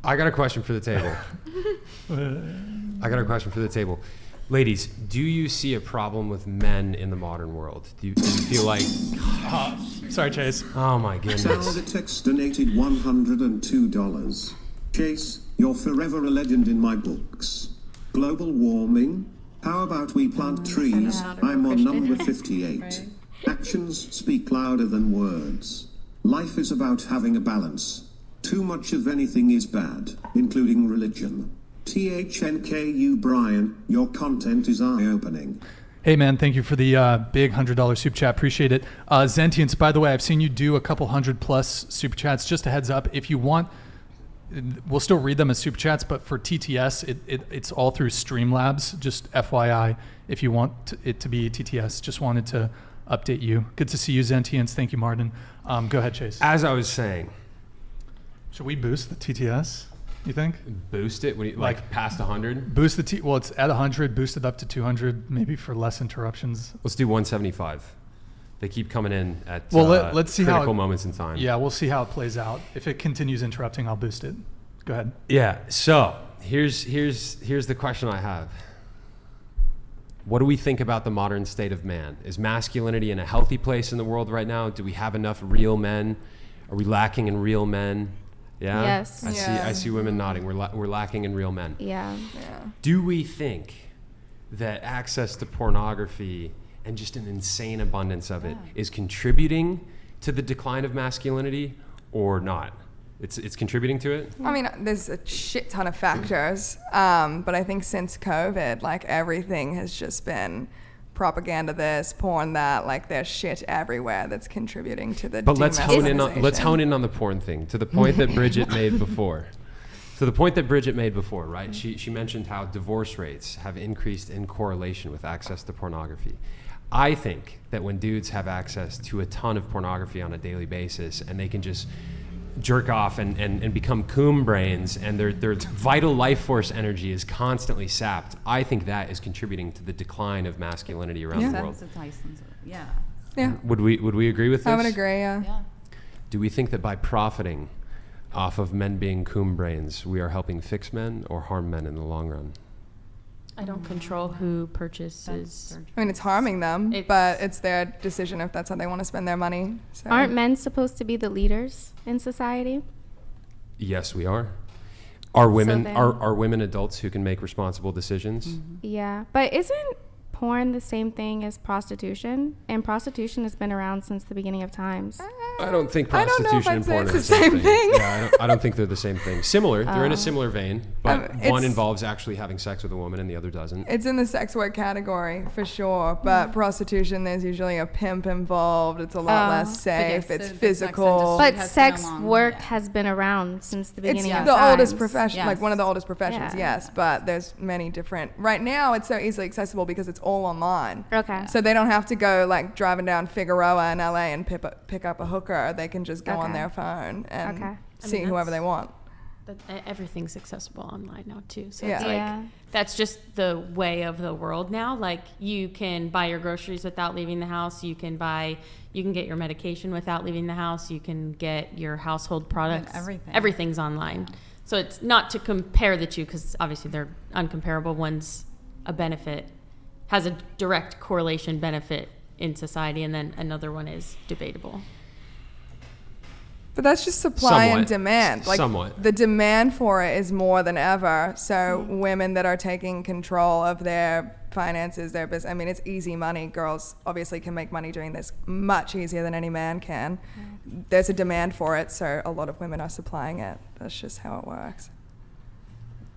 I got a question for the table. Ladies, do you see a problem with men in the modern world? Do you feel like... Sorry, Chase. Oh, my goodness. Saladetex donated $102. Chase, you're forever a legend in my books. Global warming? How about we plant trees? I'm on number 58. Right. Actions speak louder than words. Life is about having a balance. Too much of anything is bad, including religion. THNKU Brian, your content is eye-opening. Hey man, thank you for the big $100 super chat. Appreciate it. Zentians, by the way, I've seen you do a couple 100+ super chats. Just a heads up, if you want, we'll still read them as super chats, but for TTS, it's all through Streamlabs. Just FYI, if you want it to be TTS, just wanted to update you. Good to see you, Zentians. Thank you, Martin. Go ahead, Chase. As I was saying, should we boost the TTS? You think? Boost it when you, like past 100? Boost the well, it's at 100. Boost it up to 200, maybe for less interruptions. Let's do 175. They keep coming in at let's see critical moments in time. Yeah, we'll see how it plays out. If it continues interrupting, I'll boost it. Go ahead. Yeah. So here's the question I have. What do we think about the modern state of man? Is masculinity in a healthy place in the world right now? Do we have enough real men? Are we lacking in real men? Yeah. Yes. I see women nodding. We're lacking in real men. Yeah. Do we think that access to pornography and just an insane abundance of it is contributing to the decline of masculinity or not? It's contributing to it? I mean, there's a shit ton of factors, but I think since COVID, like everything has just been propaganda this, porn that, like there's shit everywhere that's contributing to the But let's hone in on the porn thing, to the point that Bridget made before. Right? She mentioned how divorce rates have increased in correlation with access to pornography. I think that when dudes have access to a ton of pornography on a daily basis and they can just jerk off and become coom brains and their vital life force energy is constantly sapped, I think that is contributing to the decline of masculinity around the world. Yeah. Would we agree with this? I would agree, yeah. Do we think that by profiting off of men being coom brains, we are helping fix men or harm men in the long run? I don't control who purchases. I mean, it's harming them, but it's their decision if that's how they want to spend their money. So. Aren't men supposed to be the leaders in society? Yes, we are. Are women are women adults who can make responsible decisions? Mm-hmm. Yeah, but isn't porn the same thing as prostitution? And prostitution has been around since the beginning of times. I don't think prostitution and porn are the same thing. Yeah, I don't think they're the same thing. Similar, they're in a similar vein, but one involves actually having sex with a woman and the other doesn't. It's in the sex work category for sure, but prostitution, there's usually a pimp involved. It's a lot less safe. It's physical. But sex work has been around since the beginning of It's the times. oldest profession, like one of the oldest professions, yes, but there's many different. Right now, it's so easily accessible because it's all online. Okay. So they don't have to go like driving down Figueroa in LA and pick up a hooker. They can just go on their phone and see whoever they want. Everything's accessible online now too. So it's like that's just the way of the world now. Like you can buy your groceries without leaving the house. You can get your medication without leaving the house. You can get your household products. Everything's online. So it's not to compare the two because obviously they're uncomparable. One's a benefit, has a direct correlation benefit in society, and then another one is debatable. But that's just supply and demand. Like the demand for it is more than ever. So women that are taking control of their finances, their business. I mean, it's easy money. Girls obviously can make money doing this much easier than any man can. There's a demand for it, so a lot of women are supplying it. That's just how it works.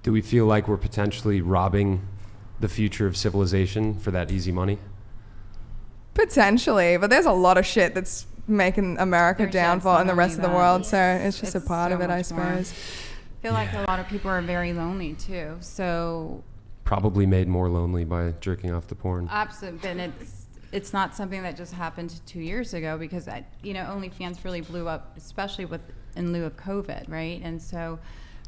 Do we feel like we're potentially robbing the future of civilization for that easy money? Potentially, but there's a lot of shit that's making America downfall and the rest of the world, so it's just a part of it, I suppose. I feel like a lot of people are very lonely too, so probably made more lonely by jerking off to porn. Absolutely, and it's not something that just happened 2 years ago because OnlyFans really blew up, especially in lieu of COVID, right? And so,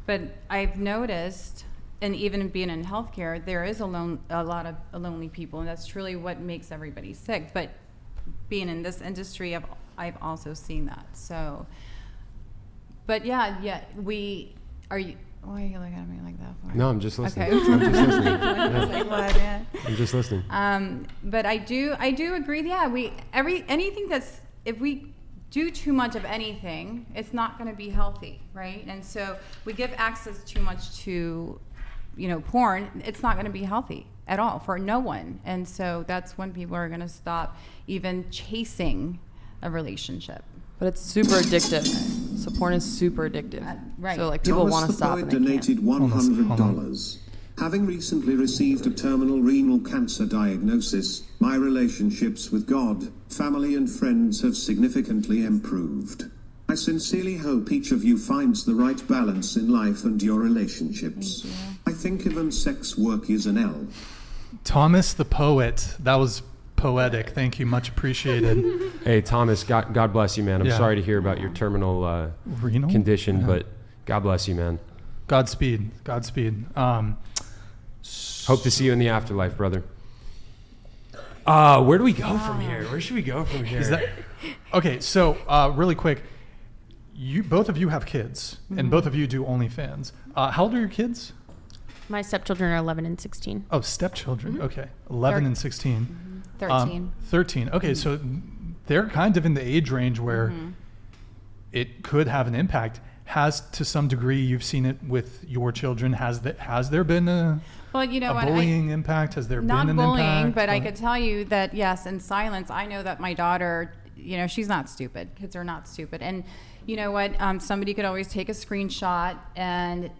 but I've noticed, and even being in healthcare, there is a lot of lonely people, and that's truly what makes everybody sick. But being in this industry, I've also seen that. So, but Why are you looking at me like that for? No, I'm just listening. Okay. I'm just listening. Like, what, man? I'm just listening. But I do agree. Yeah, anything that's, if we do too much of anything, it's not going to be healthy, right? And so we give access too much to, porn. It's not going to be healthy at all for no one. And so that's when people are going to stop even chasing a relationship. But it's super addictive. So porn is super addictive. Right. So like people want to stop. Thomas the poet donated $100. Having recently received a terminal renal cancer diagnosis, my relationships with God, family and friends have significantly improved. I sincerely hope each of you finds the right balance in life and your relationships. I think even sex work is an L. Thomas the poet. That was poetic. Thank you. Much appreciated. Hey, Thomas, God bless you, man. I'm sorry to hear about your terminal renal condition, but God bless you, man. Godspeed. Hope to see you in the afterlife, brother. Where do we go from here? Where should we go from here? Okay, so really quick, both of you have kids, and both of you do OnlyFans. How old are your kids? My stepchildren are 11 and 16. Oh, stepchildren. Okay, 11 and 16. 13. 13. Okay, so they're kind of in the age range where it could have an impact. Has, to some degree, you've seen it with your children. Has there been a bullying impact? Has there been an impact? Not bullying, but I could tell you that, yes, in silence, I know that my daughter, she's not stupid. Kids are not stupid. And you know what? Somebody could always take a screenshot and,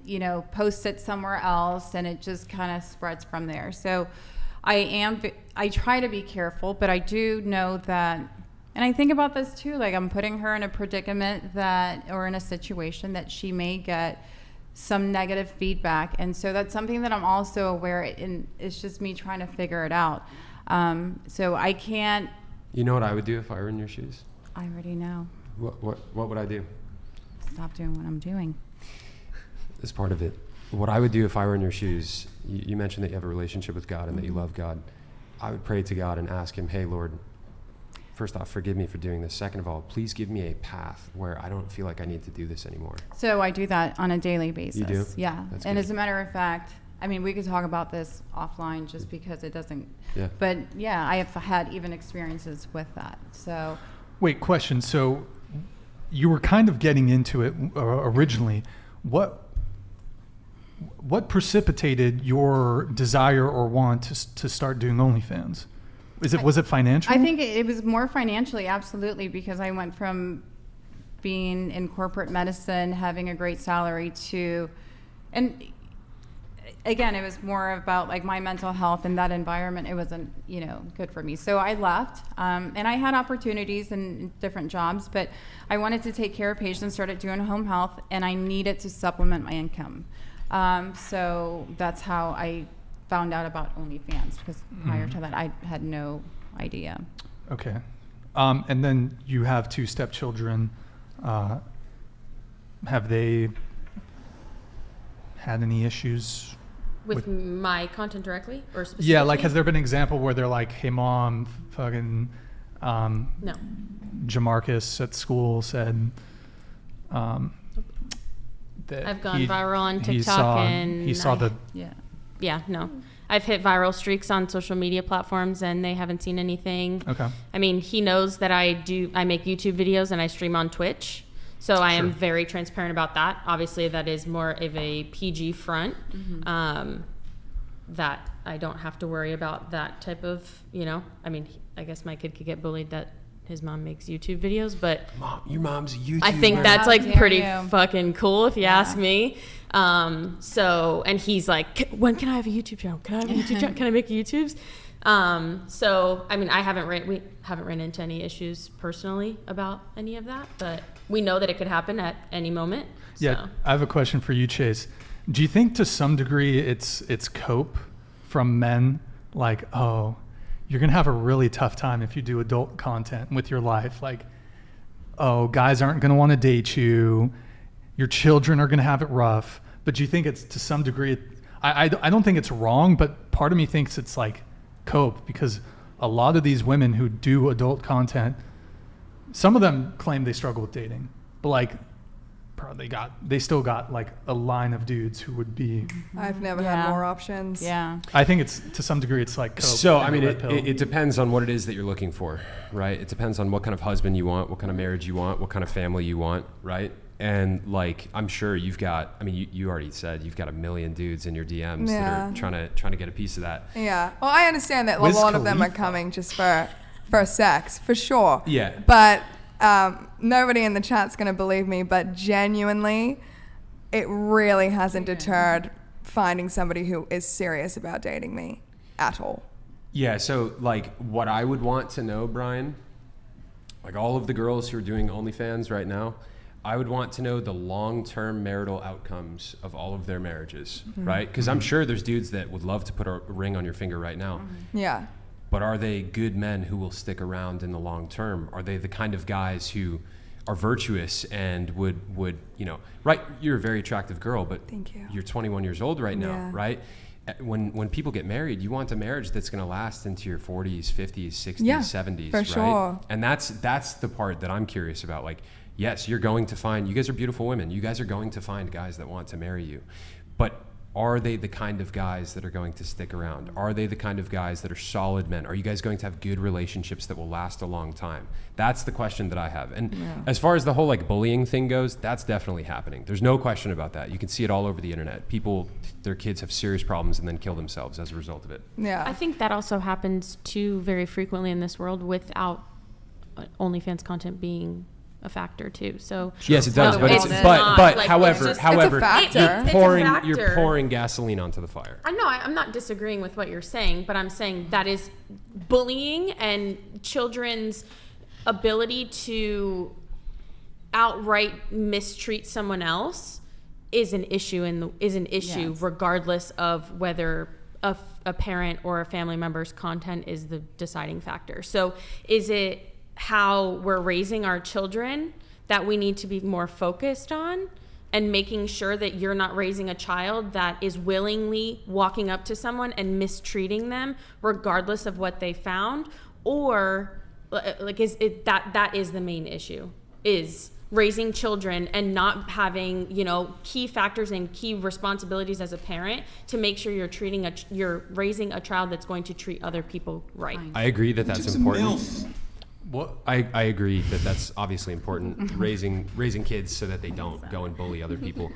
post it somewhere else, and it just kind of spreads from there. So I try to be careful, but I do know that, and I think about this too, like I'm putting her in a predicament or in a situation that she may get some negative feedback. And so that's something that I'm also aware, and it's just me trying to figure it out. So I can't. You know what I would do if I were in your shoes? I already know. What would I do? Stop doing what I'm doing. As part of it. What I would do if I were in your shoes, you mentioned that you have a relationship with God and that you love God. I would pray to God and ask him, hey, Lord, first off, forgive me for doing this. Second of all, please give me a path where I don't feel like I need to do this anymore. So I do that on a daily basis. You do? Yeah. That's and good. as a matter of fact, we could talk about this offline just because it doesn't. Yeah. But yeah, I have had even experiences with that. So. Wait, question. So you were kind of getting into it originally. What precipitated your desire or want to start doing OnlyFans? Was it financial? I think it was more financially, absolutely, because I went from being in corporate medicine, having a great salary to, and again, it was more about like my mental health and that environment. It wasn't, good for me. So I left, and I had opportunities in different jobs, but I wanted to take care of patients, started doing home health, and I needed to supplement my income. So that's how I found out about OnlyFans, because prior to that, I had no idea. Okay. And then you have 2 stepchildren. Have they had any issues with my content directly or specifically? Yeah, like has there been an example where they're like, hey mom, fucking no. Jamarcus at school said that I've gone viral on TikTok no. I've hit viral streaks on social media platforms and they haven't seen anything. Okay. He knows that I make YouTube videos and I stream on Twitch. So I am very transparent about that. Obviously, that is more of a PG front. That I don't have to worry about that type of, I guess my kid could get bullied that his mom makes YouTube videos, but your mom's a YouTuber. I think that's like pretty fucking cool if you ask me. So, and he's like, when can I have a YouTube channel? Can I have a YouTube channel? Can I make YouTubes? So, we haven't ran into any issues personally about any of that, but we know that it could happen at any moment. Yeah. I have a question for you, Chase. Do you think to some degree it's cope from men? Like, oh, you're going to have a really tough time if you do adult content with your life. Like, oh, guys aren't going to want to date you. Your children are going to have it rough. But do you think it's to some degree, I don't think it's wrong, but part of me thinks it's like cope, because a lot of these women who do adult content, some of them claim they struggle with dating, but like they still got like a line of dudes who would be. I've never had more options. Yeah. I think it's, to some degree, it's like Coke. So, I mean, it depends on what it is that you're looking for, right? It depends on what kind of husband you want, what kind of marriage you want, what kind of family you want, right? And like, I'm sure you've got, I mean, you already said you've got a million dudes in your DMs that are trying to get a piece of that. Yeah. Well, I understand that a lot of them are coming just for sex, for sure. Yeah. But nobody in the chat's going to believe me, but genuinely, it really hasn't deterred finding somebody who is serious about dating me at all. Yeah. So like, what I would want to know, Brian, like all of the girls who are doing OnlyFans right now, I would want to know the long-term marital outcomes of all of their marriages, right? Because I'm sure there's dudes that would love to put a ring on your finger right now. Yeah. But are they good men who will stick around in the long term? Are they the kind of guys who are virtuous and would right? You're a very attractive girl, but thank you. You're 21 years old right now, right? When people get married, you want a marriage that's going to last into your 40s, 50s, 60s, 70s, for right? Sure. And that's the part that I'm curious about. Like, yes, you're going to find, you guys are beautiful women. You guys are going to find guys that want to marry you. But are they the kind of guys that are going to stick around? Are they the kind of guys that are solid men? Are you guys going to have good relationships that will last a long time? That's the question that I have. And as far as the whole like bullying thing goes, that's definitely happening. There's no question about that. You can see it all over the internet. People, their kids have serious problems and then kill themselves as a result of it. Yeah. I think that also happens too very frequently in this world without OnlyFans content being a factor too. So yes, it does, but however, you're pouring gasoline onto the fire. I know I'm not disagreeing with what you're saying, but I'm saying that is bullying and children's ability to outright mistreat someone else is an issue regardless of whether a parent or a family member's content is the deciding factor. So is it how we're raising our children that we need to be more focused on, and making sure that you're not raising a child that is willingly walking up to someone and mistreating them regardless of what they found? Or like that is the main issue, is raising children and not having, key factors and key responsibilities as a parent to make sure you're raising a child that's going to treat other people right. I agree that's important. Well, I agree that's obviously important, raising kids so that they don't go and bully other people.